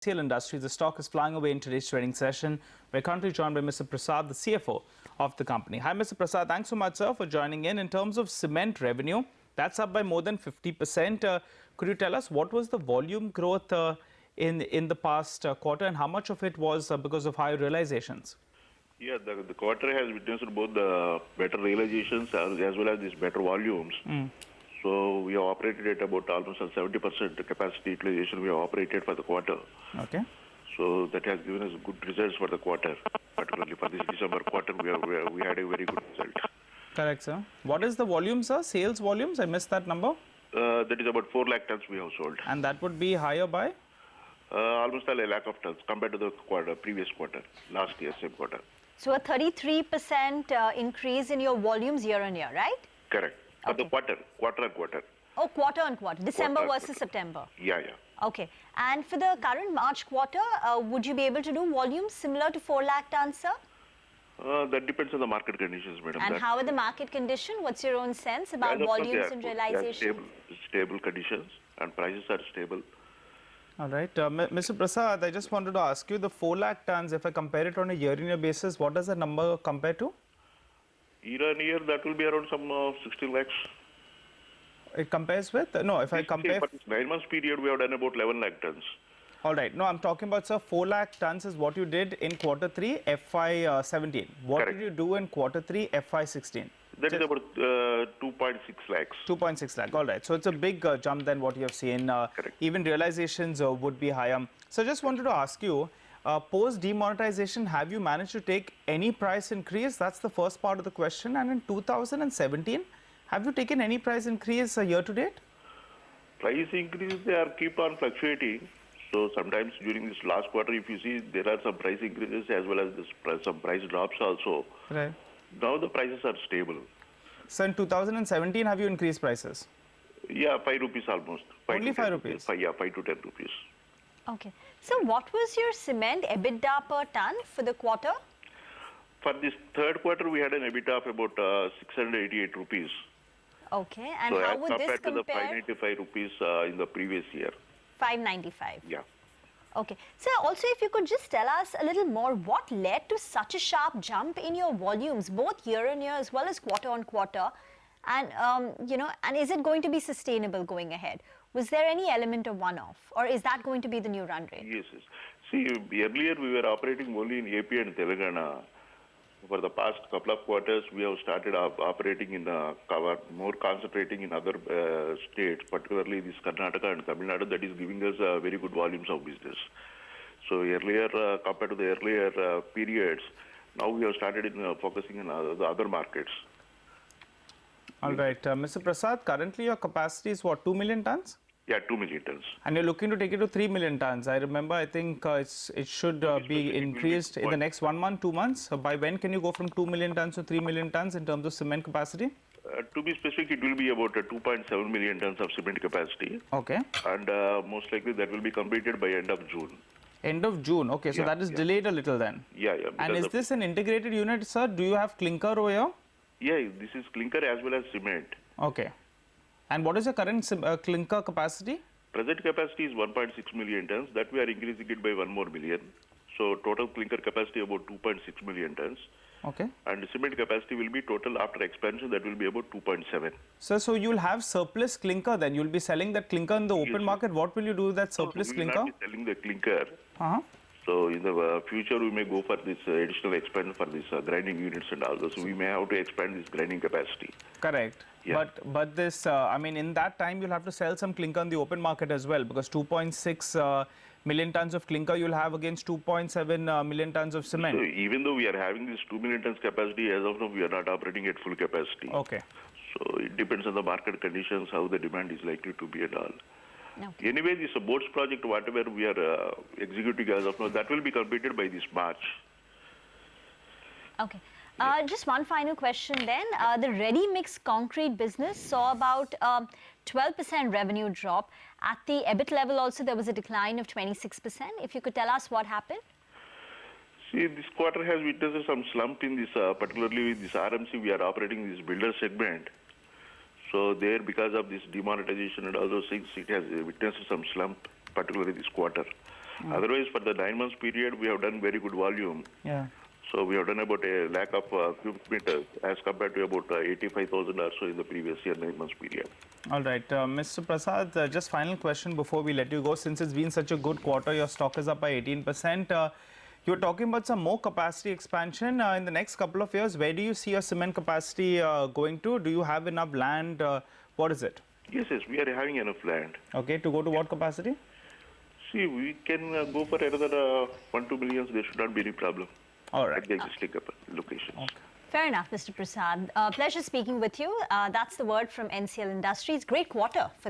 NCL Industries. The stock is flying away in today's trading session. We're currently joined by Mr. Prasad, the CFO of the company. Hi, Mr. Prasad. Thanks so much, sir, for joining in. In terms of cement revenue, that's up by more than 50%. Could you tell us what was the volume growth in the past quarter, and how much of it was because of higher realizations? Yeah, the quarter has witnessed both the better realizations as well as these better volumes. So we have operated at about almost 70% capacity utilization we have operated for the quarter. Okay. So that has given us good results for the quarter. Particularly for this December quarter, we had a very good result. Correct, sir. What is the volume, sir? Sales volumes? I missed that number. That is about 4 lakh tons we have sold. And that would be higher by? Almost a lakh of tons compared to the previous quarter, last year, same quarter. So a 33% increase in your volumes year on year, right? Correct. For the quarter on quarter. Oh, quarter on quarter. December versus September. Yeah. Okay. And for the current March quarter, would you be able to do volumes similar to 4 lakh tons, sir? That depends on the market conditions, madam. And how are the market conditions? What's your own sense about volumes and realization? Stable conditions, and prices are stable. All right. Mr. Prasad, I just wanted to ask you, the 4 lakh tons, if I compare it on a year-on-year basis, what does that number compare to? Year on year, that will be around some 16 lakhs. It compares with? No, if I compare... For this 9 months period, we have done about 11 lakh tons. All right. No, I'm talking about, sir, 4 lakh tons is what you did in quarter 3, FY17. What Correct. did you do in quarter 3, FY16? That is about 2.6 lakhs. 2.6 lakh. All right. So it's a big jump than what you have seen. Correct. Even realizations would be higher. So just wanted to ask you, post demonetization, have you managed to take any price increase? That's the first part of the question. And in 2017, have you taken any price increase year to date? Price increase, they keep on fluctuating. So sometimes during this last quarter, if you see, there are some price increases as well as some price drops also. Right. Now the prices are stable. So in 2017, have you increased prices? Yeah, 5 rupees almost. Only 5 rupees? 5 to 10 rupees. Okay. So what was your cement EBITDA per ton for the quarter? For this third quarter, we had an EBITDA of about 688 rupees. Okay. And so how as would this compared to the compare? 595 rupees in the previous year. 595. Yeah. Okay. So also, if you could just tell us a little more, what led to such a sharp jump in your volumes, both year on year as well as quarter on quarter? And, and is it going to be sustainable going ahead? Was there any element of one-off, or is that going to be the new run rate? Yes. See, earlier we were operating only in AP and Telangana. For the past couple of quarters, we have started operating in more concentrating in other states, particularly this Karnataka and Tamil Nadu, that is giving us very good volumes of business. So earlier, compared to the earlier periods, now we have started focusing on the other markets. All right. Mr. Prasad, currently your capacity is what, 2 million tons? Yeah, 2 million tons. And you're looking to take it to 3 million tons. I remember, I think it should be increased in the next 1 month, 2 months. So by when can you go from 2 million tons to 3 million tons in terms of cement capacity? To be specific, it will be about 2.7 million tons of cement capacity. Okay. And most likely that will be completed by end of June. End of June. Okay, so that is delayed a little then. Yeah. And is this an integrated unit, sir? Do you have clinker over here? Yeah, this is clinker as well as cement. Okay. And what is your current clinker capacity? Present capacity is 1.6 million tons. That we are increasing it by 1 more million. So total clinker capacity about 2.6 million tons. Okay. And cement capacity will be total after expansion, that will be about 2.7. So you'll have surplus clinker then. You'll be selling that clinker in the open market. What will you do with that surplus clinker? We will not be selling the clinker. So in the future, we may go for this additional expansion for this grinding units and all those. So we may have to expand this grinding capacity. Correct. Yeah. But this, I mean, in that time, you'll have to sell some clinker in the open market as well, because 2.6 million tons of clinker you'll have against 2.7 million tons of cement. So even though we are having this 2 million tons capacity, as of now, we are not operating at full capacity. Okay. So it depends on the market conditions, how the demand is likely to be and all. Okay. Anyway, this boats project, whatever we are executing as of now, that will be completed by this March. Okay. Just one final question then. The ready-mix concrete business saw about 12% revenue drop. At the EBIT level also, there was a decline of 26%. If you could tell us what happened? See, this quarter has witnessed some slump in this, particularly with this RMC, we are operating this builder segment. So there, because of this demonetization and all those things, it has witnessed some slump, particularly this quarter. Otherwise, for the 9 months period, we have done very good volume. Yeah. So we have done about a lakh of cubic meters as compared to about 85,000 or so in the previous year 9 months period. All right, Mr. Prasad, just final question before we let you go. Since it's been such a good quarter, your stock is up by 18%. You're talking about some more capacity expansion in the next couple of years. Where do you see your cement capacity going to? Do you have enough land? What is it? Yes, we are having enough land. Okay, to go to what capacity? See, we can go for another 1-2 million. There should not be any problem. All right. At the existing locations. Okay. Fair enough, Mr. Prasad. Pleasure speaking with you. That's the word from NCL Industries. Great quarter for